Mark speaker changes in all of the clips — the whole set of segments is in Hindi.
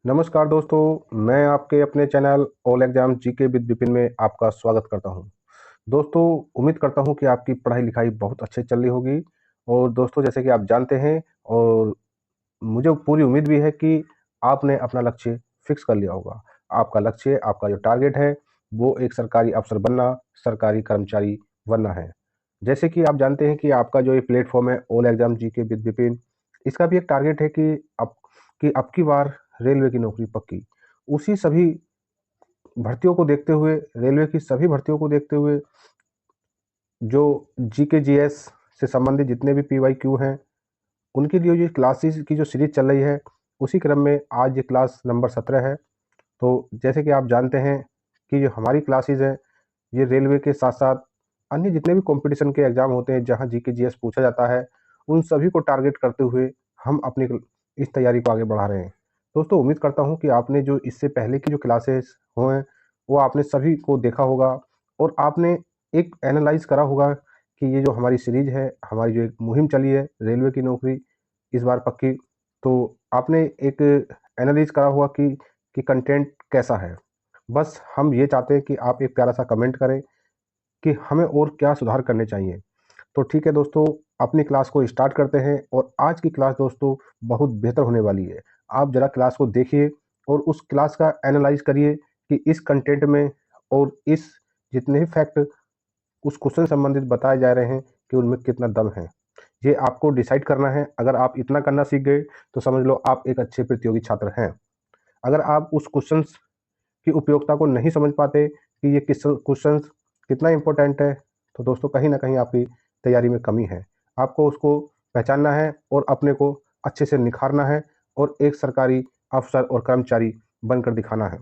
Speaker 1: नमस्कार दोस्तों, मैं आपके अपने channel all exam GK with Vipin में आपका स्वागत करता हूं। दोस्तों, उम्मीद करता हूं कि आपकी पढ़ाई लिखाई बहुत अच्छे चल रही होगी। और दोस्तों, जैसे कि आप जानते हैं और मुझे पूरी उम्मीद भी है कि आपने अपना लक्ष्य फिक्स कर लिया होगा। आपका लक्ष्य, आपका जो टारगेट है, वो एक सरकारी अफसर बनना, सरकारी कर्मचारी बनना है। जैसे कि आप जानते हैं कि आपका जो ये प्लेटफॉर्म है all exam GK with Vipin, इसका भी एक टारगेट है कि अब की बार रेलवे की नौकरी पक्की। उसी सभी भर्तियों को देखते हुए, रेलवे की सभी भर्तियों को देखते हुए, जो जीके जीएस से संबंधित जितने भी पीवाईक्यू हैं, उनके लिए ये क्लासेस की जो सीरीज चल रही है, उसी क्रम में आज ये क्लास नंबर 17 है। तो जैसे कि आप जानते हैं कि जो हमारी क्लासेस हैं, ये रेलवे के साथ साथ अन्य जितने भी कंपटीशन के एग्जाम होते हैं जहां जीके जीएस पूछा जाता है, उन सभी को टारगेट करते हुए हम अपनी इस तैयारी को आगे बढ़ा रहे हैं। दोस्तों, उम्मीद करता हूं कि आपने जो इससे पहले की जो क्लासेस हुए हैं, वो आपने सभी को देखा होगा और आपने एक एनालाइज करा होगा कि ये जो हमारी सीरीज है, हमारी जो एक मुहिम चली है रेलवे की नौकरी इस बार पक्की, तो आपने एक एनालाइज करा होगा कि कंटेंट कैसा है। बस हम ये चाहते हैं कि आप एक प्यारा सा कमेंट करें कि हमें और क्या सुधार करने चाहिए। तो ठीक है दोस्तों, अपनी क्लास को स्टार्ट करते हैं और आज की क्लास दोस्तों बहुत बेहतर होने वाली है। आप ज़रा क्लास को देखिए और उस क्लास का एनालाइज करिए कि इस कंटेंट में और इस जितने भी फैक्ट उस क्वेश्चन संबंधित बताए जा रहे हैं कि उनमें कितना दम है। ये आपको डिसाइड करना है। अगर आप इतना करना सीख गए तो समझ लो आप एक अच्छे प्रतियोगी छात्र हैं। अगर आप उस क्वेश्चंस की उपयोगिता को नहीं समझ पाते कि ये क्वेश्चंस कितना इम्पोर्टेंट है, तो दोस्तों कहीं ना कहीं आपकी तैयारी में कमी है। आपको उसको पहचानना है और अपने को अच्छे से निखारना है और एक सरकारी अफसर और कर्मचारी बनकर दिखाना है।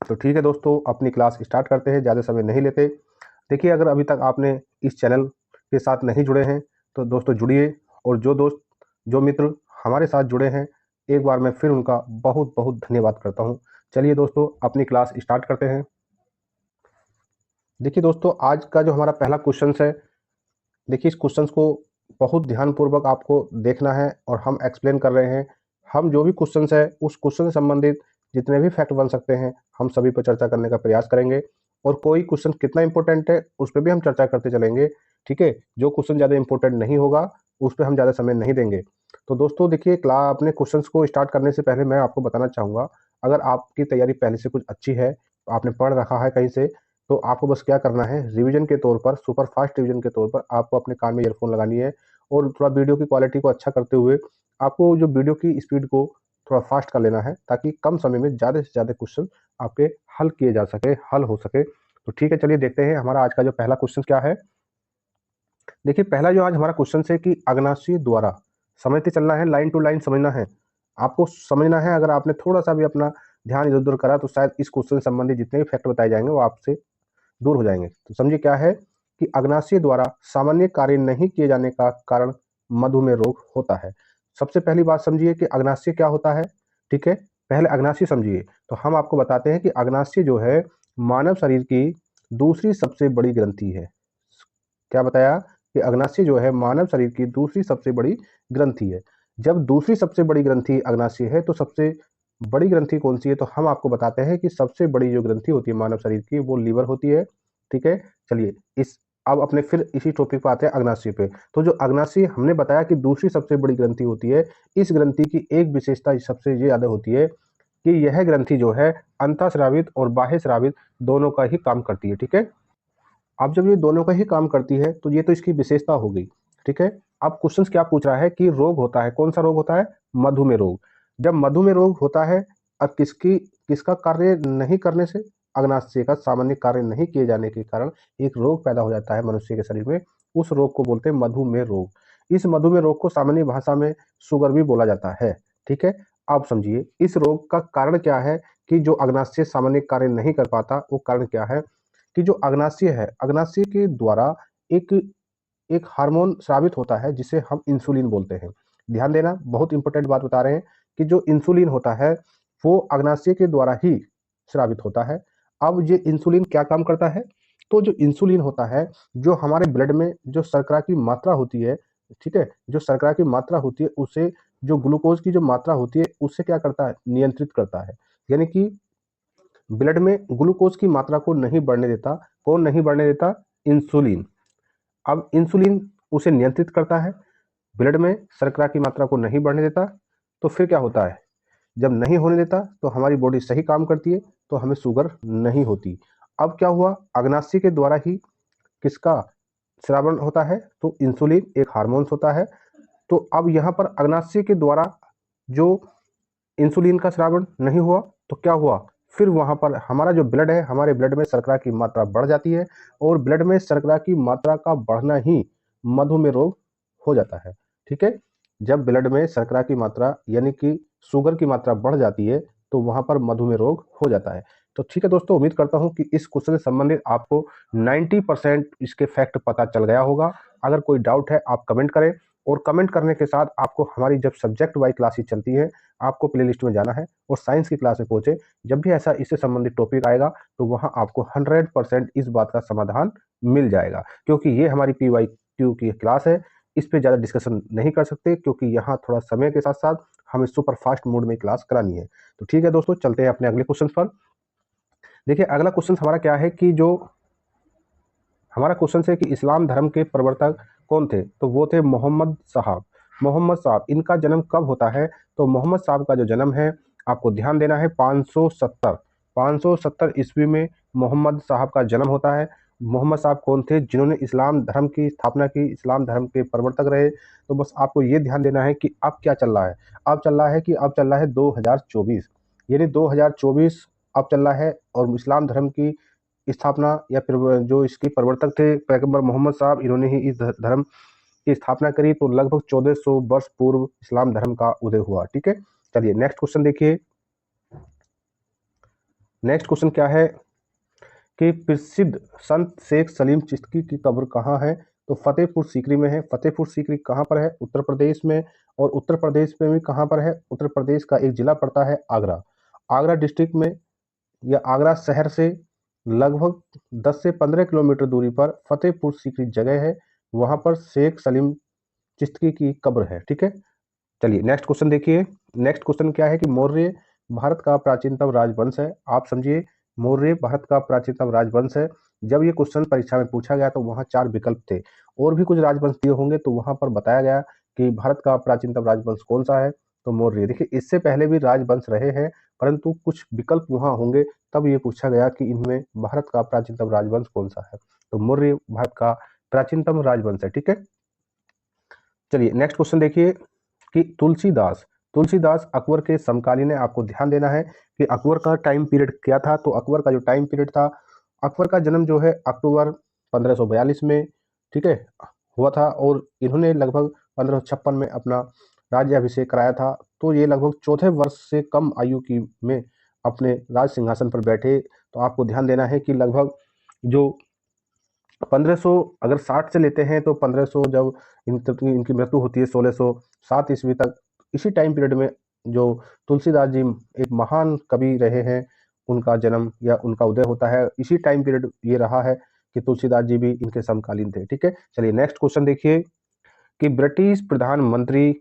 Speaker 1: तो ठीक है दोस्तों, अपनी क्लास स्टार्ट करते हैं, ज़्यादा समय नहीं लेते। देखिए, अगर अभी तक आपने इस चैनल के साथ नहीं जुड़े हैं तो दोस्तों जुड़िए, और जो दोस्त, जो मित्र हमारे साथ जुड़े हैं, एक बार मैं फिर उनका बहुत बहुत धन्यवाद करता हूं। चलिए दोस्तों, अपनी क्लास स्टार्ट करते हैं। देखिए दोस्तों, आज का जो हमारा पहला क्वेश्चन है, देखिए इस क्वेश्चन को बहुत ध्यानपूर्वक आपको देखना है और हम एक्सप्लेन कर रहे हैं। हम जो भी क्वेश्चन है उस क्वेश्चन से संबंधित जितने भी फैक्ट बन सकते हैं, हम सभी पर चर्चा करने का प्रयास करेंगे। और कोई क्वेश्चन कितना इंपॉर्टेंट है उस पर भी हम चर्चा करते चलेंगे। ठीक है, जो क्वेश्चन ज़्यादा इंपॉर्टेंट नहीं होगा उस पर हम ज़्यादा समय नहीं देंगे। तो दोस्तों देखिए, अपने क्वेश्चन को स्टार्ट करने से पहले मैं आपको बताना चाहूँगा, अगर आपकी तैयारी पहले से कुछ अच्छी है, आपने पढ़ रखा है कहीं से, तो आपको बस क्या करना है, रिवीजन के तौर पर, सुपर फास्ट रिवीजन के तौर पर आपको अपने कान में ईयरफोन लगानी है और थोड़ा वीडियो की क्वालिटी को अच्छा करते हुए आपको जो वीडियो की स्पीड को थोड़ा फास्ट कर लेना है, ताकि कम समय में ज़्यादा से ज़्यादा क्वेश्चन आपके हल किए जा सके, हल हो सके। तो ठीक है, चलिए देखते हैं हमारा आज का जो पहला क्वेश्चन क्या है। देखिए, पहला जो आज हमारा क्वेश्चन है कि अग्नाशी द्वारा, समझते चलना है, लाइन टू लाइन समझना है। आपको समझना है। अगर आपने थोड़ा सा भी अपना ध्यान इधर उधर करा तो शायद इस क्वेश्चन से संबंधित जितने भी फैक्ट बताए जाएंगे वो आपसे दूर हो जाएंगे। तो समझिए क्या है कि अग्नाशय द्वारा सामान्य कार्य नहीं किए जाने का कारण मधुमेह रोग होता है। सबसे पहली बात समझिए कि अग्नाशय क्या होता है। ठीक है, पहले अग्नाशय समझिए। तो हम आपको बताते हैं कि अग्नाशय जो है मानव शरीर की दूसरी सबसे बड़ी ग्रंथि है। क्या बताया कि अग्नाशय जो है मानव शरीर की दूसरी सबसे बड़ी ग्रंथि है। जब दूसरी सबसे बड़ी ग्रंथि अग्नाशय है तो सबसे बड़ी ग्रंथि कौन सी है, तो हम आपको बताते हैं कि सबसे बड़ी जो ग्रंथि होती है मानव शरीर की वो लीवर होती है। ठीक है, चलिए इस अब अपने फिर इसी टॉपिक पर आते हैं, अग्नाशय पे। तो जो अग्नाशय हमने बताया कि दूसरी सबसे बड़ी ग्रंथि होती है, इस ग्रंथि की एक विशेषता सबसे ये ज्यादा होती है कि यह ग्रंथि जो है अंतःस्रावित और बाह्य स्रावित दोनों का ही काम करती है। ठीक है, अब जब ये दोनों का ही काम करती है तो ये तो इसकी विशेषता हो गई। ठीक है, अब क्वेश्चन क्या पूछ रहा है कि रोग होता है, कौन सा रोग होता है, मधुमेह रोग। जब मधुमेह रोग होता है, अब किसका कार्य नहीं करने से, अग्नाशय का सामान्य कार्य नहीं किए जाने के कारण एक रोग पैदा हो जाता है मनुष्य के शरीर में। उस रोग को बोलते हैं मधुमेह रोग। इस मधुमेह रोग को सामान्य भाषा में शुगर भी बोला जाता है। ठीक है, आप समझिए इस रोग का कारण क्या है कि जो अग्नाशय सामान्य कार्य नहीं कर पाता, वो कारण क्या है कि जो अग्नाशय है, अग्नाशय के द्वारा एक एक हार्मोन स्रावित होता है जिसे हम इंसुलिन बोलते हैं। ध्यान देना, बहुत इंपॉर्टेंट बात बता रहे हैं कि जो इंसुलिन होता है वो अग्नाशय के द्वारा ही स्रावित होता है। अब ये इंसुलिन क्या काम करता है, तो जो इंसुलिन होता है, जो हमारे ब्लड में जो शर्करा की मात्रा होती है, ठीक है, जो शर्करा की मात्रा होती है उसे जो ग्लूकोज की जो मात्रा होती है उससे क्या करता है, नियंत्रित करता है। यानी कि ब्लड में ग्लूकोज की मात्रा को नहीं बढ़ने देता। कौन नहीं बढ़ने देता? इंसुलिन। अब इंसुलिन उसे नियंत्रित करता है, ब्लड में शर्करा की मात्रा को नहीं बढ़ने देता। तो फिर क्या होता है, जब नहीं होने देता तो हमारी बॉडी सही काम करती है, तो हमें शुगर नहीं होती। अब क्या हुआ, अग्नाशय के द्वारा ही किसका श्रावण होता है? तो इंसुलिन एक हार्मोन्स होता है। तो अब यहाँ पर अग्नाशय के द्वारा जो इंसुलिन का श्रावण नहीं हुआ तो क्या हुआ, फिर वहाँ पर हमारा जो ब्लड है, हमारे ब्लड में शर्करा की मात्रा बढ़ जाती है, और ब्लड में शर्करा की मात्रा का बढ़ना ही मधुमेह रोग हो जाता है। ठीक है, जब ब्लड में शर्करा की मात्रा यानी कि शुगर की मात्रा बढ़ जाती है तो वहाँ पर मधुमेह रोग हो जाता है। तो ठीक है दोस्तों, उम्मीद करता हूँ कि इस क्वेश्चन से संबंधित आपको 90% इसके फैक्ट पता चल गया होगा। अगर कोई डाउट है आप कमेंट करें, और कमेंट करने के साथ आपको हमारी जब सब्जेक्ट वाइज क्लासेस चलती है, आपको प्लेलिस्ट में जाना है और साइंस की क्लास में पहुंचे। जब भी ऐसा इससे संबंधित टॉपिक आएगा तो वहां आपको 100% इस बात का समाधान मिल जाएगा, क्योंकि ये हमारी PYQ की क्लास है। इस पे ज़्यादा डिस्कशन नहीं कर सकते, क्योंकि यहाँ थोड़ा समय के साथ साथ हमें सुपर फास्ट मोड में क्लास करानी है। तो ठीक है दोस्तों, चलते हैं अपने अगले क्वेश्चन पर। देखिए अगला क्वेश्चन हमारा क्या है कि जो हमारा क्वेश्चन है कि इस्लाम धर्म के प्रवर्तक कौन थे? तो वो थे मोहम्मद साहब। मोहम्मद साहब, इनका जन्म कब होता है? तो मोहम्मद साहब का जो जन्म है, आपको ध्यान देना है, 570 ईस्वी में मोहम्मद साहब का जन्म होता है। मोहम्मद साहब कौन थे? जिन्होंने इस्लाम धर्म की स्थापना की, इस्लाम धर्म के प्रवर्तक रहे। तो बस आपको ये ध्यान देना है कि अब क्या चल रहा है। अब चल रहा है 2024, यानी 2024 अब चल रहा है, और इस्लाम धर्म की स्थापना या फिर जो इसके प्रवर्तक थे पैगंबर मोहम्मद साहब, इन्होंने ही इस धर्म की स्थापना करी। तो लगभग 1400 वर्ष पूर्व इस्लाम धर्म का उदय हुआ। ठीक है, चलिए नेक्स्ट क्वेश्चन देखिए। नेक्स्ट क्वेश्चन क्या है कि प्रसिद्ध संत शेख सलीम चिश्ती की कब्र कहाँ है? तो फतेहपुर सीकरी में है। फतेहपुर सीकरी कहाँ पर है? उत्तर प्रदेश में। और उत्तर प्रदेश में भी कहाँ पर है? उत्तर प्रदेश का एक जिला पड़ता है आगरा। आगरा डिस्ट्रिक्ट में या आगरा शहर से लगभग 10 से 15 किलोमीटर दूरी पर फतेहपुर सीकरी जगह है, वहां पर शेख सलीम चिश्ती की कब्र है। ठीक है, चलिए नेक्स्ट क्वेश्चन देखिए। नेक्स्ट क्वेश्चन क्या है कि मौर्य भारत का प्राचीनतम राजवंश है। आप समझिए, मौर्य भारत का प्राचीनतम राजवंश है। जब ये क्वेश्चन परीक्षा में पूछा गया तो वहाँ 4 विकल्प थे, और भी कुछ राजवंश दिए होंगे, तो वहाँ पर बताया गया कि भारत का प्राचीनतम राजवंश कौन सा है? तो मौर्य। देखिए इससे पहले भी राजवंश रहे हैं, परंतु कुछ विकल्प वहाँ होंगे, तब ये पूछा गया कि इनमें भारत का प्राचीनतम राजवंश कौन सा है। तो मौर्य भारत का प्राचीनतम राजवंश है। ठीक है, चलिए नेक्स्ट क्वेश्चन देखिए कि तुलसीदास अकबर के समकालीन है। आपको ध्यान देना है कि अकबर का टाइम पीरियड क्या था। तो अकबर का जो टाइम पीरियड था, अकबर का जन्म जो है अक्टूबर 1542 में, ठीक है, हुआ था, और इन्होंने लगभग 1556 में अपना राज्याभिषेक कराया था। तो ये लगभग चौथे वर्ष से कम आयु की में अपने राज सिंहासन पर बैठे। तो आपको ध्यान देना है कि लगभग जो 1500 अगर 60 से लेते हैं तो 1500 जब इनकी मृत्यु होती है 1607 ईस्वी तक, इसी टाइम पीरियड में जो तुलसीदास जी एक महान कवि रहे हैं, उनका जन्म या उनका उदय होता है। इसी टाइम पीरियड ये रहा है कि तुलसीदास जी भी इनके समकालीन थे। ठीक है, चलिए नेक्स्ट क्वेश्चन देखिए कि ब्रिटिश प्रधानमंत्री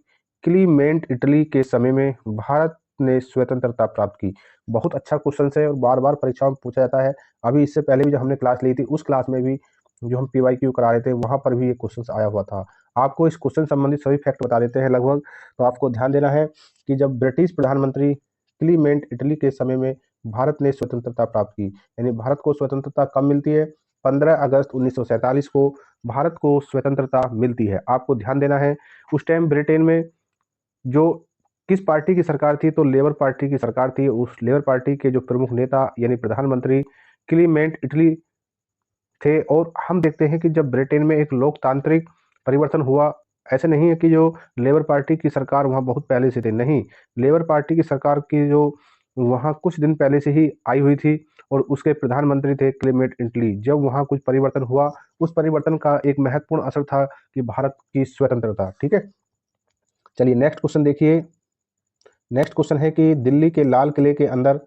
Speaker 1: क्लीमेंट इटली के समय में भारत ने स्वतंत्रता प्राप्त की। बहुत अच्छा क्वेश्चन है और बार बार परीक्षाओं में पूछा जाता है। अभी इससे पहले भी जब हमने क्लास ली थी, उस क्लास में भी जो हम PYQ करा रहे थे, वहां पर भी ये क्वेश्चन आया हुआ था। आपको इस क्वेश्चन संबंधित सभी फैक्ट बता देते हैं लगभग। तो आपको ध्यान देना है कि जब ब्रिटिश प्रधानमंत्री क्लीमेंट इटली के समय में भारत ने स्वतंत्रता प्राप्त की, यानी भारत को स्वतंत्रता कब मिलती है? 15 अगस्त 1947 को भारत को स्वतंत्रता मिलती है। आपको ध्यान देना है उस टाइम ब्रिटेन में जो किस पार्टी की सरकार थी? तो लेबर पार्टी की सरकार थी। उस लेबर पार्टी के जो प्रमुख नेता यानी प्रधानमंत्री क्लीमेंट इटली थे। और हम देखते हैं कि जब ब्रिटेन में एक लोकतांत्रिक परिवर्तन हुआ, ऐसे नहीं है कि जो लेबर पार्टी की सरकार वहाँ बहुत पहले से थी, नहीं, लेबर पार्टी की सरकार की जो वहाँ कुछ दिन पहले से ही आई हुई थी, और उसके प्रधानमंत्री थे क्लेमेंट इटली। जब वहाँ कुछ परिवर्तन हुआ, उस परिवर्तन का एक महत्वपूर्ण असर था कि भारत की स्वतंत्रता। ठीक है, चलिए नेक्स्ट क्वेश्चन देखिए। नेक्स्ट क्वेश्चन है कि दिल्ली के लाल किले के अंदर,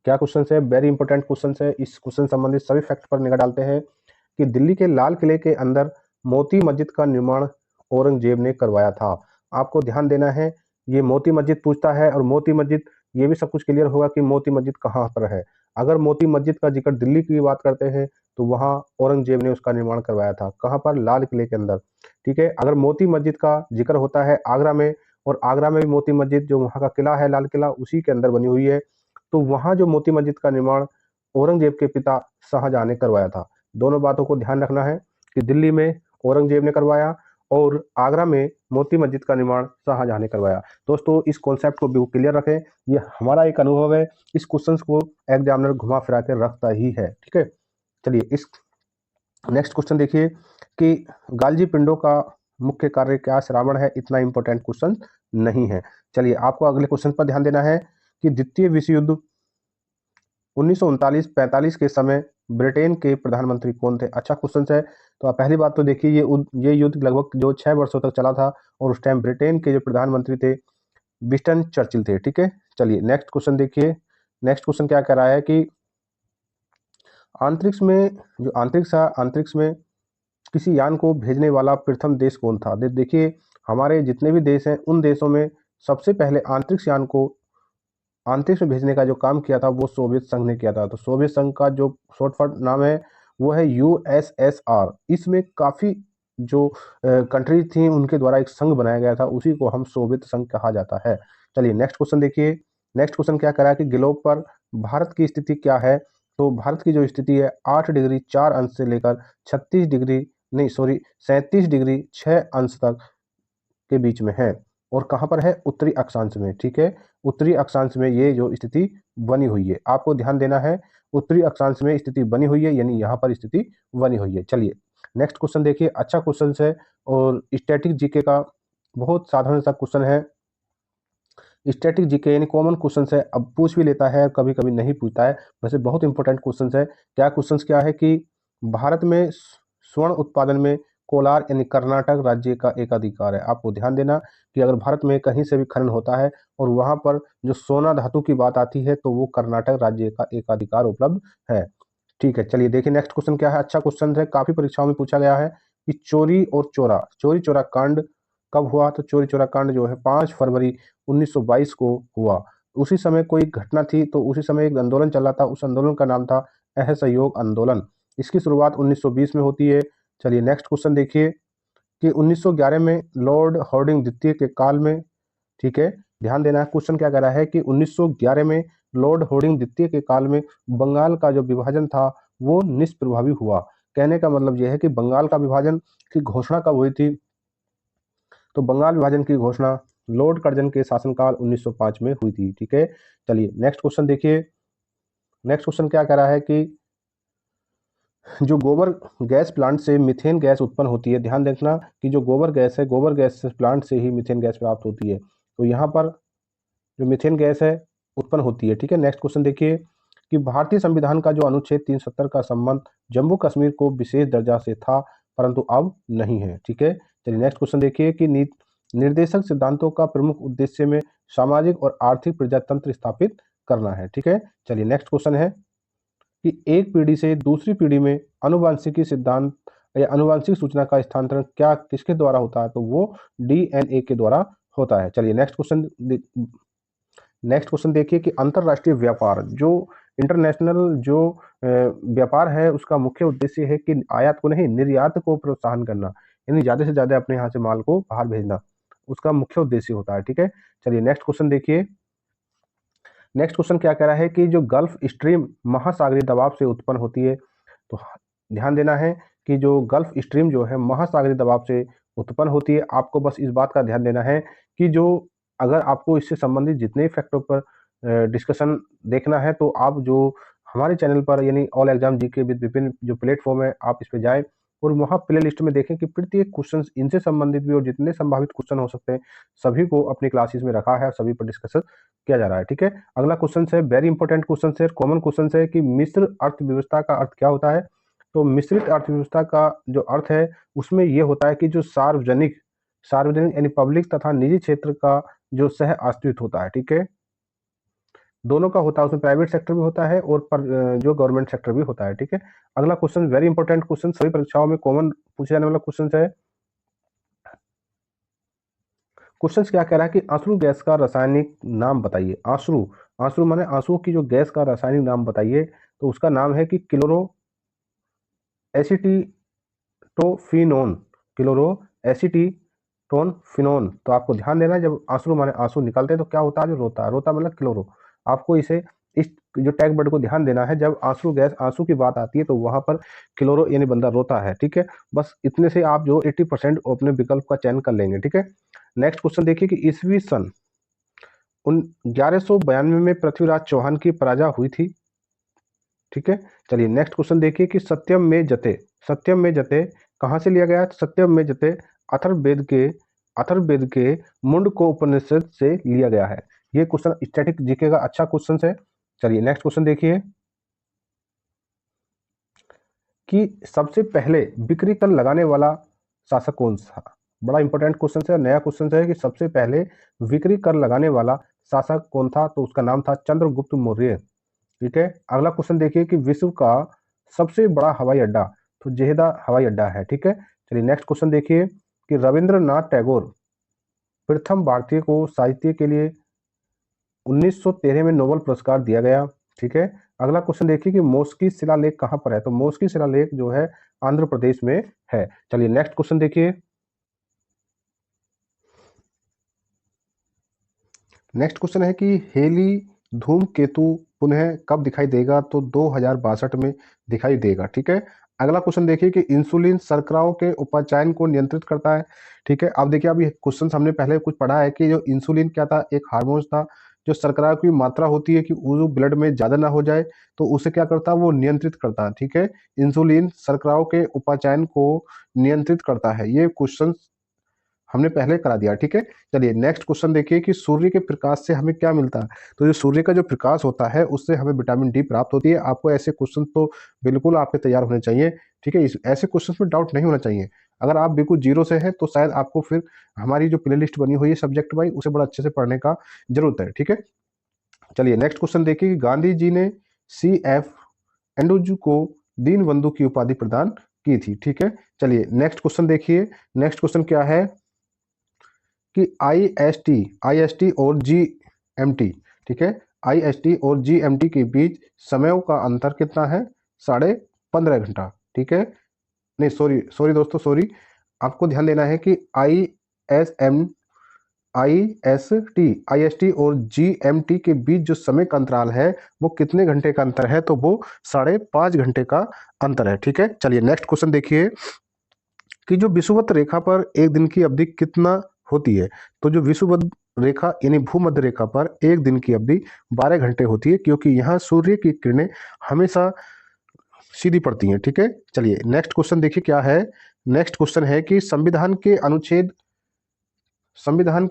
Speaker 1: क्या क्वेश्चन है, वेरी इंपॉर्टेंट क्वेश्चन है। इस क्वेश्चन संबंधित सभी फैक्ट पर निगाह डालते हैं कि दिल्ली के लाल किले के अंदर मोती मस्जिद का निर्माण औरंगजेब ने करवाया था। आपको ध्यान देना है ये मोती मस्जिद पूछता है, और मोती मस्जिद ये भी सब कुछ क्लियर होगा कि मोती मस्जिद कहाँ पर है। अगर मोती मस्जिद का जिक्र दिल्ली की बात करते हैं तो वहाँ औरंगजेब ने उसका निर्माण करवाया था। कहाँ पर? लाल किले के अंदर। ठीक है। अगर मोती मस्जिद का जिक्र होता है आगरा में, और आगरा में भी मोती मस्जिद जो वहाँ का किला है लाल किला, उसी के अंदर बनी हुई है। तो वहाँ जो मोती मस्जिद का निर्माण औरंगजेब के पिता शाहजहां ने करवाया था। दोनों बातों को ध्यान रखना है कि दिल्ली में औरंगजेब ने करवाया और आगरा में मोती मस्जिद का निर्माण शाहजहां ने करवाया। दोस्तों इस कॉन्सेप्ट को बिल्कुल क्लियर रखें, ये हमारा एक अनुभव है, इस क्वेश्चंस को एग्जामिनर घुमा फिरा के रखता ही है। ठीक है। चलिए इस नेक्स्ट क्वेश्चन देखिए कि गालजी पिंडों का मुख्य कार्य क्या श्रावण है। इतना इंपॉर्टेंट क्वेश्चन नहीं है। चलिए आपको अगले क्वेश्चन पर ध्यान देना है कि द्वितीय विश्व युद्ध 1939-45 के समय ब्रिटेन के प्रधानमंत्री कौन थे। अच्छा क्वेश्चन है। तो आप पहली बात तो देखिए ये युद्ध लगभग जो 6 वर्षों तक चला था, और उस टाइम ब्रिटेन के जो प्रधानमंत्री थे विंस्टन चर्चिल थे। ठीक है। चलिए नेक्स्ट क्वेश्चन देखिए। नेक्स्ट क्वेश्चन क्या कह रहा है कि अंतरिक्ष में किसी यान को भेजने वाला प्रथम देश कौन था। देखिए हमारे जितने भी देश हैं उन देशों में सबसे पहले अंतरिक्ष यान को अंतरिक्ष में भेजने का जो काम किया था वो सोवियत संघ ने किया था। तो सोवियत संघ का जो शॉर्टकट नाम है वो है यूएसएसआर। इसमें काफी जो कंट्री थी उनके द्वारा एक संघ बनाया गया था, उसी को हम सोवियत संघ कहा जाता है। चलिए नेक्स्ट क्वेश्चन देखिए। नेक्स्ट क्वेश्चन क्या कह रहा है कि ग्लोब पर भारत की स्थिति क्या है। तो भारत की जो स्थिति है 8 डिग्री 4 अंश से लेकर 36 डिग्री नहीं सॉरी 37 डिग्री 6 अंश तक के बीच में है। और कहाँ पर है? उत्तरी अक्षांश में। ठीक है। उत्तरी अक्षांश में ये जो स्थिति बनी हुई है, आपको ध्यान देना है, उत्तरी अक्षांश में स्थिति बनी हुई है, यानी यहाँ पर स्थिति बनी हुई है। चलिए नेक्स्ट क्वेश्चन देखिए। अच्छा क्वेश्चन है और स्टैटिक जीके का बहुत साधारण सा क्वेश्चन है। स्टैटिक जीके यानी कॉमन क्वेश्चन है, अब पूछ भी लेता है कभी कभी नहीं पूछता है, वैसे बहुत इंपॉर्टेंट क्वेश्चन है। क्या क्वेश्चन क्या है कि भारत में स्वर्ण उत्पादन में कोलार यानी कर्नाटक राज्य का एकाधिकार है। आपको ध्यान देना कि अगर भारत में कहीं से भी खनन होता है और वहां पर जो सोना धातु की बात आती है तो वो कर्नाटक राज्य का एकाधिकार उपलब्ध है। ठीक है। चलिए देखिए नेक्स्ट क्वेश्चन क्या है। अच्छा क्वेश्चन है, काफी परीक्षाओं में पूछा गया है कि चोरी चोरा कांड कब हुआ। तो चोरी चोरा कांड जो है 5 फरवरी 1922 को हुआ। उसी समय कोई घटना थी, तो उसी समय एक आंदोलन चल रहा था, उस आंदोलन का नाम था असहयोग आंदोलन। इसकी शुरुआत 1920 में होती है। चलिए नेक्स्ट क्वेश्चन देखिए कि 1911 में लॉर्ड हार्डिंग द्वितीय के काल में, ठीक है, ध्यान देना है, क्वेश्चन क्या कह रहा है कि 1911 में लॉर्ड हार्डिंग द्वितीय के काल में बंगाल का जो विभाजन था वो निष्प्रभावी हुआ। कहने का मतलब यह है कि बंगाल का विभाजन की घोषणा कब हुई थी। तो बंगाल विभाजन की घोषणा लॉर्ड कर्जन के शासनकाल 1905 में हुई थी। ठीक है। चलिए नेक्स्ट क्वेश्चन देखिए। नेक्स्ट क्वेश्चन क्या कह रहा है कि जो गोबर गैस प्लांट से मीथेन गैस उत्पन्न होती है। ध्यान देखना कि जो गोबर गैस है, गोबर गैस प्लांट से ही मीथेन गैस प्राप्त होती है। तो यहाँ पर जो मीथेन गैस है उत्पन्न होती है। ठीक है। नेक्स्ट क्वेश्चन देखिए कि भारतीय संविधान का जो अनुच्छेद 370 का संबंध जम्मू कश्मीर को विशेष दर्जा से था परंतु अब नहीं है। ठीक है। चलिए नेक्स्ट क्वेश्चन देखिए कि निर्देशक सिद्धांतों का प्रमुख उद्देश्य में सामाजिक और आर्थिक प्रजातंत्र स्थापित करना है। ठीक है। चलिए नेक्स्ट क्वेश्चन है कि एक पीढ़ी से दूसरी पीढ़ी में आनुवांशिकी सिद्धांत या आनुवांशिक सूचना का स्थानांतरण क्या किसके द्वारा होता है। तो वो डीएनए के द्वारा होता है। चलिए नेक्स्ट क्वेश्चन देखिए कि अंतरराष्ट्रीय व्यापार जो इंटरनेशनल जो व्यापार है उसका मुख्य उद्देश्य है कि आयात को नहीं निर्यात को प्रोत्साहन करना, यानी ज्यादा से ज्यादा अपने यहाँ से माल को बाहर भेजना, उसका मुख्य उद्देश्य होता है। ठीक है। चलिए नेक्स्ट क्वेश्चन देखिए। नेक्स्ट क्वेश्चन क्या कह रहा है कि जो गल्फ स्ट्रीम महासागरीय दबाव से उत्पन्न होती है। तो ध्यान देना है कि जो गल्फ स्ट्रीम जो है महासागरीय दबाव से उत्पन्न होती है। आपको बस इस बात का ध्यान देना है कि जो अगर आपको इससे संबंधित जितने फैक्टों पर डिस्कशन देखना है तो आप जो हमारे चैनल पर यानी all exam GK with Vipin जो प्लेटफॉर्म है आप इस पर जाएं और वहाँ प्ले लिस्ट में देखें कि प्रत्येक क्वेश्चन इनसे संबंधित भी और जितने संभावित क्वेश्चन हो सकते हैं सभी को अपनी क्लासेस में रखा है, सभी पर डिस्कशन किया जा रहा है। ठीक है। अगला क्वेश्चन है वेरी इंपॉर्टेंट क्वेश्चन है, कॉमन क्वेश्चन है कि मिश्र अर्थव्यवस्था का अर्थ क्या होता है। तो मिश्रित अर्थव्यवस्था का जो अर्थ है उसमें यह होता है कि जो सार्वजनिक सार्वजनिक यानी पब्लिक तथा निजी क्षेत्र का जो सह अस्तित्व होता है। ठीक है। दोनों का होता है, उसमें प्राइवेट सेक्टर भी होता है और जो गवर्नमेंट सेक्टर भी होता है। ठीक है। अगला क्वेश्चन वेरी इंपॉर्टेंट क्वेश्चन, सभी परीक्षाओं में कॉमन पूछे जाने वाला क्वेश्चन है क्वेश्चन क्या कह रहा है कि आंसू गैस का रासायनिक नाम बताइए। आंसू, आंसू माने आंसू की जो गैस का रासायनिक नाम बताइए, तो उसका नाम है कि क्लोरो एसीटीटोफिनोन, क्लोरो एसीटीटोनफिनोन। तो आपको ध्यान देना है, जब आंसू माने आंसू निकलते हैं तो क्या होता है, जो रोता है, रोता मतलब क्लोरो। आपको इसे इस जो टैग वर्ड को ध्यान देना है, जब आंसू गैस आंसू की बात आती है तो वहां पर क्लोरो यानी बंदा रोता है, ठीक है। बस इतने से आप जो 80% अपने विकल्प का चयन कर लेंगे, ठीक है। नेक्स्ट क्वेश्चन देखिए कि ईसवी सन 1192 में पृथ्वीराज चौहान की पराजय हुई थी, ठीक है। चलिए नेक्स्ट क्वेश्चन देखिए कि सत्यम में जते, सत्यम में जते कहाँ से लिया गया है? सत्यम में जते अथर्ववेद के मुंडको उपनिषद से लिया गया है। ये क्वेश्चन स्टैटिक जीके का अच्छा क्वेश्चन है। चलिए नेक्स्ट क्वेश्चन देखिए कि सबसे पहले बिक्री कर लगाने वाला शासक कौन था। बड़ा इंपॉर्टेंट क्वेश्चन है, नया क्वेश्चन है कि सबसे पहले बिक्री कर लगाने वाला शासक कौन था, तो उसका नाम था चंद्रगुप्त मौर्य, ठीक है। अगला क्वेश्चन देखिए कि विश्व का सबसे बड़ा हवाई अड्डा, तो जेहदा हवाई अड्डा है, ठीक है। चलिए नेक्स्ट क्वेश्चन देखिए कि रविंद्रनाथ टैगोर प्रथम भारतीय को साहित्य के लिए 1913 में नोबेल पुरस्कार दिया गया, ठीक है। अगला क्वेश्चन देखिए कि मोस्की शिलालेख कहाँ पर है, तो मोस्की शिलालेख जो है आंध्र प्रदेश में है। चलिए नेक्स्ट क्वेश्चन देखिए, नेक्स्ट क्वेश्चन है कि हेली धूमकेतु पुनः कब दिखाई देगा, तो 2062 में दिखाई देगा, ठीक है। अगला क्वेश्चन देखिए कि इंसुलिन शर्कराओं के उपाचयन को नियंत्रित करता है, ठीक है। अब देखिए, अभी क्वेश्चन हमने पहले कुछ पढ़ा है कि जो इंसुलिन क्या था, एक हार्मोन था जो शर्करा की मात्रा होती है कि वो ब्लड में ज्यादा ना हो जाए, तो उसे क्या करता है, वो नियंत्रित करता है, ठीक है। इंसुलिन शर्कराओं के उपाचयन को नियंत्रित करता है, ये क्वेश्चन हमने पहले करा दिया, ठीक है। चलिए नेक्स्ट क्वेश्चन देखिए कि सूर्य के प्रकाश से हमें क्या मिलता है, तो जो सूर्य का जो प्रकाश होता है उससे हमें विटामिन डी प्राप्त होती है। आपको ऐसे क्वेश्चन तो बिल्कुल आपके तैयार होने चाहिए, ठीक है। ऐसे क्वेश्चन में डाउट नहीं होना चाहिए। अगर आप बिल्कुल जीरो से हैं तो शायद आपको फिर हमारी जो प्ले लिस्ट बनी हुई है सब्जेक्ट वाइज उसे बड़ा अच्छे से पढ़ने का जरूरत है, ठीक है। चलिए नेक्स्ट क्वेश्चन देखिए कि गांधी जी ने CF एंड्रूज को दीन बंधु की उपाधि प्रदान की थी, ठीक है। चलिए नेक्स्ट क्वेश्चन देखिए, नेक्स्ट क्वेश्चन क्या है कि IST और GMT, ठीक है। IST और GMT के बीच समयों का अंतर कितना है? 15.5 घंटा, ठीक है। नहीं, सॉरी सॉरी दोस्तों, सॉरी, आपको ध्यान देना है कि IST और GMT के बीच जो समय का अंतराल है वो कितने घंटे का अंतर है, तो वो 5.5 घंटे का अंतर है, ठीक है। चलिए नेक्स्ट क्वेश्चन देखिए कि जो विषुवत रेखा पर एक दिन की अवधि कितना होती है, तो जो विषुवत रेखा यानी भूमध्य रेखा पर एक दिन की अवधि 12 घंटे होती है, क्योंकि यहाँ सूर्य की किरणें हमेशा सीधी पड़ती हैं, ठीक है। चलिए नेक्स्ट क्वेश्चन देखिए क्या है, नेक्स्ट क्वेश्चन है कि संविधान के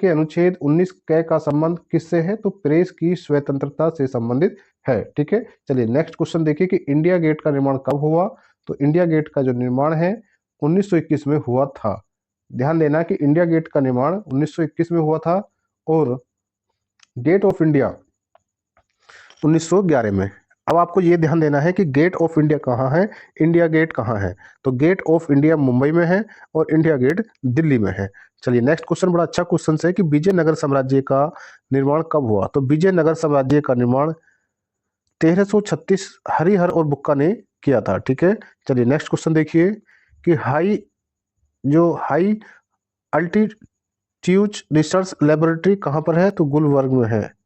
Speaker 1: अनुच्छेद 19 क का संबंध किससे है, तो प्रेस की स्वतंत्रता से संबंधित है, ठीक है। चलिए नेक्स्ट क्वेश्चन देखिए कि इंडिया गेट का निर्माण कब हुआ, तो इंडिया गेट का जो निर्माण है 1921 में हुआ था। ध्यान देना कि इंडिया गेट का निर्माण 1921 में हुआ था और गेट ऑफ इंडिया 1911 में। अब आपको ये ध्यान देना है कि गेट ऑफ इंडिया कहाँ है, इंडिया गेट कहाँ है, तो गेट ऑफ इंडिया मुंबई में है और इंडिया गेट दिल्ली में है। चलिए नेक्स्ट क्वेश्चन बड़ा अच्छा क्वेश्चन है कि विजयनगर साम्राज्य का निर्माण कब हुआ, तो विजयनगर साम्राज्य का निर्माण 1336 हरिहर और बुक्का ने किया था, ठीक है। चलिए नेक्स्ट क्वेश्चन देखिए कि हाई अल्टीट्यूड रिसर्च लेबोरेटरी कहाँ पर है, तो गुलबर्ग में है,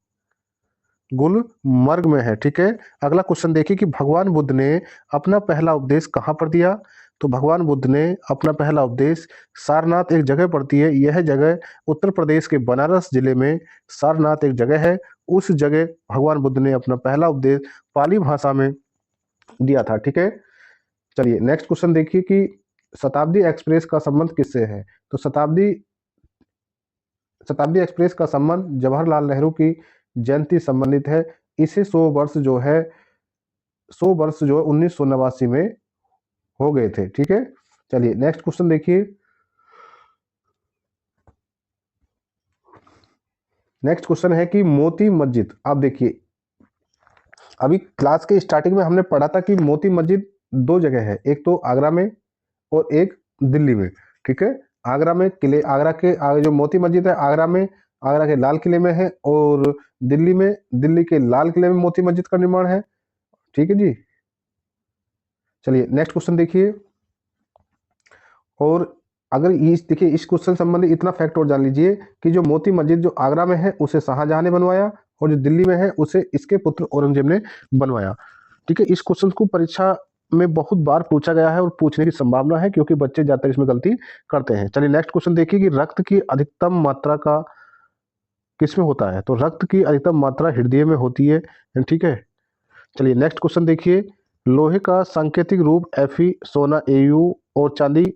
Speaker 1: गुलमर्ग में है, ठीक है। अगला क्वेश्चन देखिए कि भगवान बुद्ध ने अपना पहला उपदेश कहाँ पर दिया, तो भगवान बुद्ध ने अपना पहला उपदेश सारनाथ एक जगह पड़ती है, यह जगह उत्तर प्रदेश के बनारस जिले में सारनाथ एक जगह है, उस जगह भगवान बुद्ध ने अपना पहला उपदेश पाली भाषा में दिया था, ठीक है। चलिए नेक्स्ट क्वेश्चन देखिए कि शताब्दी एक्सप्रेस का संबंध किससे है, तो शताब्दी शताब्दी एक्सप्रेस का संबंध जवाहरलाल नेहरू की जयंती संबंधित है। इसे 100 वर्ष जो 1989 में हो गए थे, ठीक है। चलिए नेक्स्ट क्वेश्चन देखिए, नेक्स्ट क्वेश्चन है कि मोती मस्जिद, आप देखिए अभी क्लास के स्टार्टिंग में हमने पढ़ा था कि मोती मस्जिद दो जगह है, एक तो आगरा में और एक दिल्ली में, ठीक है। आगरा में किले, आगरा के जो मोती मस्जिद है आगरा में, आगरा के लाल किले में है, और दिल्ली में, दिल्ली के लाल किले में मोती मस्जिद का निर्माण है। ठीक है जी। चलिए नेक्स्ट क्वेश्चन देखिए। और अगर इस देखिए इस क्वेश्चन संबंधी इतना फैक्ट और जान लीजिए कि जो मोती मस्जिद जो आगरा में है उसे शाहजहां ने बनवाया, और जो दिल्ली में है उसे इसके पुत्र औरंगजेब ने बनवाया। ठीक है, इस क्वेश्चन को परीक्षा में बहुत बार पूछा गया है और पूछने की संभावना है, क्योंकि बच्चे ज्यादातर इसमें गलती करते हैं। चलिए नेक्स्ट क्वेश्चन देखिए कि रक्त की अधिकतम मात्रा का किसमें होता है? तो रक्त की अधिकतम मात्रा हृदय में होती है। ठीक है। चलिए नेक्स्ट क्वेश्चन देखिए। लोहे का सांकेतिक रूप Fe, सोना Au और चांदी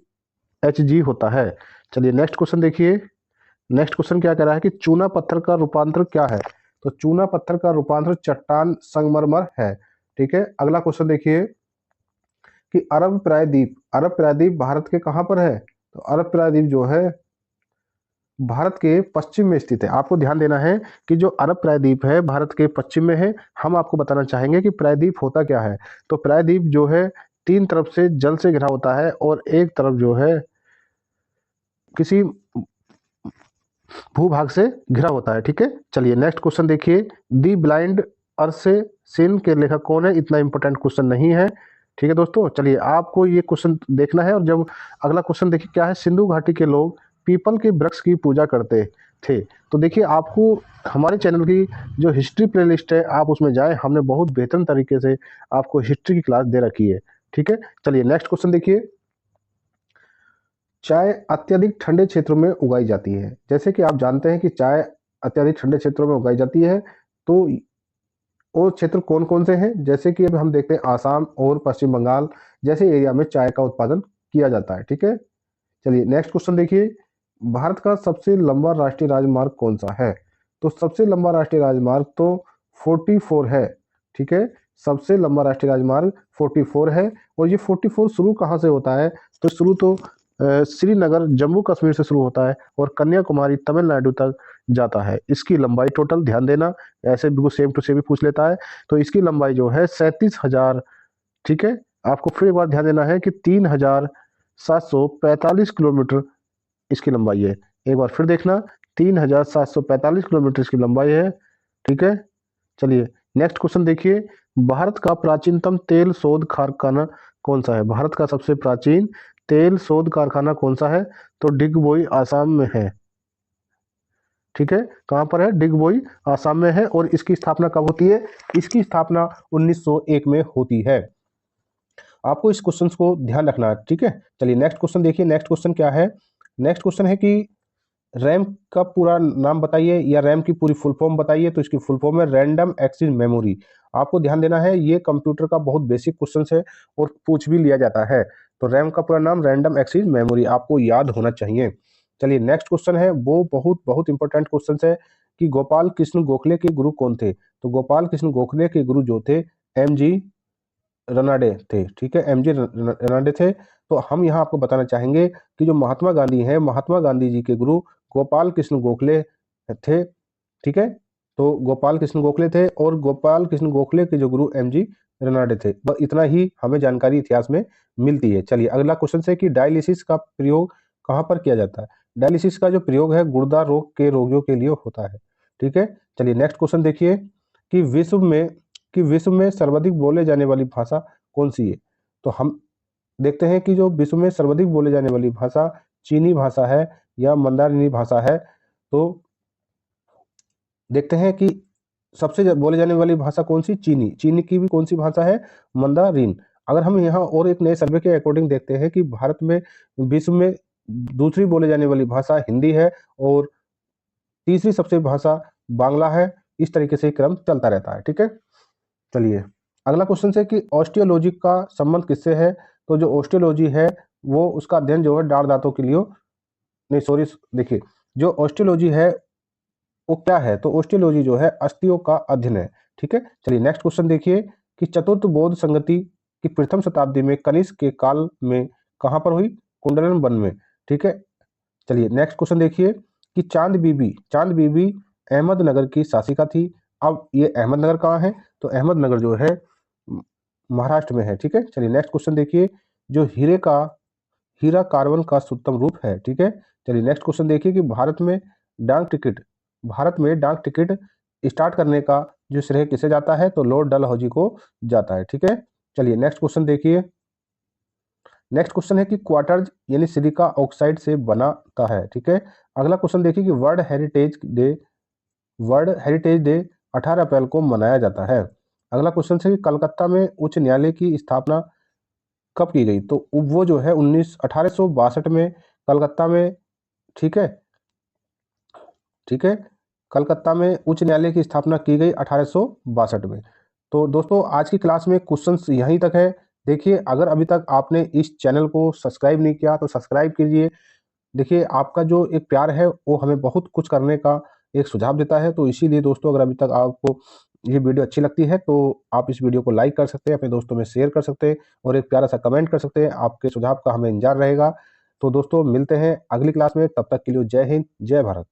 Speaker 1: Hg होता है। चलिए नेक्स्ट क्वेश्चन देखिए। नेक्स्ट क्वेश्चन क्या कह रहा है कि चूना पत्थर का रूपांतर क्या है? तो चूना पत्थर का रूपांतर चट्टान संगमरमर है। ठीक है। अगला क्वेश्चन देखिए कि अरब प्रायद्वीप, अरब प्रायद्वीप भारत के कहां पर है? तो अरब प्रायद्वीप जो है भारत के पश्चिम में स्थित है। आपको ध्यान देना है कि जो अरब प्रायद्वीप है भारत के पश्चिम में है। हम आपको बताना चाहेंगे कि प्रायद्वीप होता क्या है। तो प्रायद्वीप जो है 3 तरफ से जल से घिरा होता है, और एक तरफ जो है किसी भूभाग से घिरा होता है। ठीक है। चलिए नेक्स्ट क्वेश्चन देखिए। दी ब्लाइंड अर्थ से सिन के लेखक कौन है? इतना इंपॉर्टेंट क्वेश्चन नहीं है। ठीक है दोस्तों, चलिए आपको ये क्वेश्चन देखना है। और जब अगला क्वेश्चन देखिए क्या है, सिंधु घाटी के लोग पीपल के वृक्ष की पूजा करते थे। तो देखिए आपको हमारे चैनल की जो हिस्ट्री प्लेलिस्ट है आप उसमें जाएं, हमने बहुत बेहतरीन तरीके से आपको हिस्ट्री की क्लास दे रखी है। ठीक है। चलिए नेक्स्ट क्वेश्चन देखिए। चाय अत्यधिक ठंडे क्षेत्रों में उगाई जाती है। जैसे कि आप जानते हैं कि चाय अत्यधिक ठंडे क्षेत्रों में उगाई जाती है, तो वो क्षेत्र कौन कौन से हैं? जैसे कि अब हम देखते हैं आसाम और पश्चिम बंगाल जैसे एरिया में चाय का उत्पादन किया जाता है। ठीक है। चलिए नेक्स्ट क्वेश्चन देखिए। भारत का सबसे लंबा राष्ट्रीय राजमार्ग कौन सा है? तो सबसे लंबा राष्ट्रीय राजमार्ग तो 44 है। ठीक है। सबसे लंबा राष्ट्रीय राजमार्ग 44 है। और ये 44 शुरू कहाँ से होता है? तो शुरू तो श्रीनगर जम्मू कश्मीर से शुरू होता है और कन्याकुमारी तमिलनाडु तक जाता है। इसकी लंबाई टोटल ध्यान देना, ऐसे बिल्कुल सेम टू सेम भी पूछ लेता है। तो इसकी लंबाई जो है 37,000। ठीक है। आपको फिर एक बार ध्यान देना है कि 3,745 किलोमीटर इसकी लंबाई है। एक बार फिर देखना, 3,745 किलोमीटर इसकी लंबाई है। ठीक है। चलिए नेक्स्ट क्वेश्चन देखिए। भारत का प्राचीनतम तेल शोध कारखाना कौन सा है? भारत का सबसे प्राचीन तेल शोध कारखाना कौन सा है? तो डिगबोई आसाम में है। ठीक है। कहां पर है? डिगबोई आसाम में है। और इसकी स्थापना कब होती है? इसकी स्थापना 1901 में होती है। आपको इस क्वेश्चन को ध्यान रखना है। ठीक है। चलिए नेक्स्ट क्वेश्चन देखिए। नेक्स्ट क्वेश्चन क्या है? नेक्स्ट क्वेश्चन है कि रैम का पूरा नाम बताइए, या रैम की पूरी फुल फॉर्म बताइए। तो इसकी फुल फॉर्म है रैंडम एक्सेस मेमोरी। आपको ध्यान देना है, ये कंप्यूटर का बहुत बेसिक क्वेश्चन है और पूछ भी लिया जाता है। तो रैम का पूरा नाम रैंडम एक्सेस मेमोरी आपको याद होना चाहिए। चलिए नेक्स्ट क्वेश्चन है, वो बहुत बहुत इंपॉर्टेंट क्वेश्चन है कि गोपाल कृष्ण गोखले के गुरु कौन थे? तो गोपाल कृष्ण गोखले के गुरु जो थे MG रनाडे थे। ठीक है। MG रनाडे थे। तो हम यहाँ आपको बताना चाहेंगे कि जो महात्मा गांधी हैं, महात्मा गांधी जी के गुरु गोपाल कृष्ण गोखले थे। ठीक है। तो गोपाल कृष्ण गोखले थे, और गोपाल कृष्ण गोखले के जो गुरु MG रनाडे थे। बस इतना ही हमें जानकारी इतिहास में मिलती है। चलिए अगला क्वेश्चन है कि डायलिसिस का प्रयोग कहाँ पर किया जाता है? डायलिसिस का जो प्रयोग है गुर्दा रोग के रोगियों के लिए होता है। ठीक है। चलिए नेक्स्ट क्वेश्चन देखिए कि विश्व में सर्वाधिक बोले जाने वाली भाषा कौन सी है? तो हम देखते हैं कि जो विश्व में सर्वाधिक बोले जाने वाली भाषा चीनी भाषा है या मंदारिनी भाषा है। तो देखते हैं कि सबसे बोले जाने वाली भाषा कौन सी? चीनी। चीनी की भी कौन सी भाषा है? मंदारिन। अगर हम यहाँ और एक नए सर्वे के अकॉर्डिंग देखते हैं कि भारत में विश्व में दूसरी बोले जाने वाली भाषा हिंदी है, और तीसरी सबसे भाषा बांग्ला है। इस तरीके से क्रम चलता रहता है। ठीक है। चलिए अगला क्वेश्चन है कि ऑस्टियोलॉजी का संबंध किससे है? तो जो ऑस्टियोलॉजी है वो उसका अध्ययन जो है दांत दांतों के लिए, नहीं सॉरी, देखिए जो ऑस्टियोलॉजी है वो क्या है? तो ऑस्टियोलॉजी जो है अस्थियों का अध्ययन है। ठीक है। चलिए नेक्स्ट क्वेश्चन देखिए कि चतुर्थ बौद्ध संगति की प्रथम शताब्दी में कनिष्क के काल में कहां पर हुई? कुंडलन वन में। ठीक है। चलिए नेक्स्ट क्वेश्चन देखिए कि चांद बीबी अहमदनगर की शासिका थी। अब ये अहमदनगर कहाँ है? तो अहमदनगर जो है महाराष्ट्र में है। ठीक है। चलिए नेक्स्ट क्वेश्चन देखिए, जो हीरा कार्बन का शुद्धतम रूप है। ठीक है, चलिए नेक्स्ट क्वेश्चन देखिए कि भारत में डाक टिकट स्टार्ट करने का जो श्रेय किसे जाता है, तो लॉर्ड डलहौजी को जाता है। ठीक है, चलिए नेक्स्ट क्वेश्चन देखिए। नेक्स्ट क्वेश्चन है कि क्वार्टर्ज यानी सिलिका ऑक्साइड से बनाता है। ठीक है, अगला क्वेश्चन देखिए कि वर्ल्ड हेरिटेज डे 18 अप्रैल को मनाया जाता है। अगला क्वेश्चन है कि कलकत्ता में उच्च न्यायालय की स्थापना कब की गई, तो वो जो है 1862 में कलकत्ता में। ठीक है, ठीक है, कलकत्ता में उच्च न्यायालय की स्थापना की गई 1862 में। तो दोस्तों आज की क्लास में क्वेश्चंस यहीं तक है। देखिए अगर अभी तक आपने इस चैनल को सब्सक्राइब नहीं किया तो सब्सक्राइब कीजिए। देखिए आपका जो एक प्यार है वो हमें बहुत कुछ करने का एक सुझाव देता है। तो इसीलिए दोस्तों अगर अभी तक आपको ये वीडियो अच्छी लगती है तो आप इस वीडियो को लाइक कर सकते हैं, अपने दोस्तों में शेयर कर सकते हैं और एक प्यारा सा कमेंट कर सकते हैं। आपके सुझाव का हमें इंतजार रहेगा। तो दोस्तों मिलते हैं अगली क्लास में, तब तक के लिए जय हिंद, जय भारत।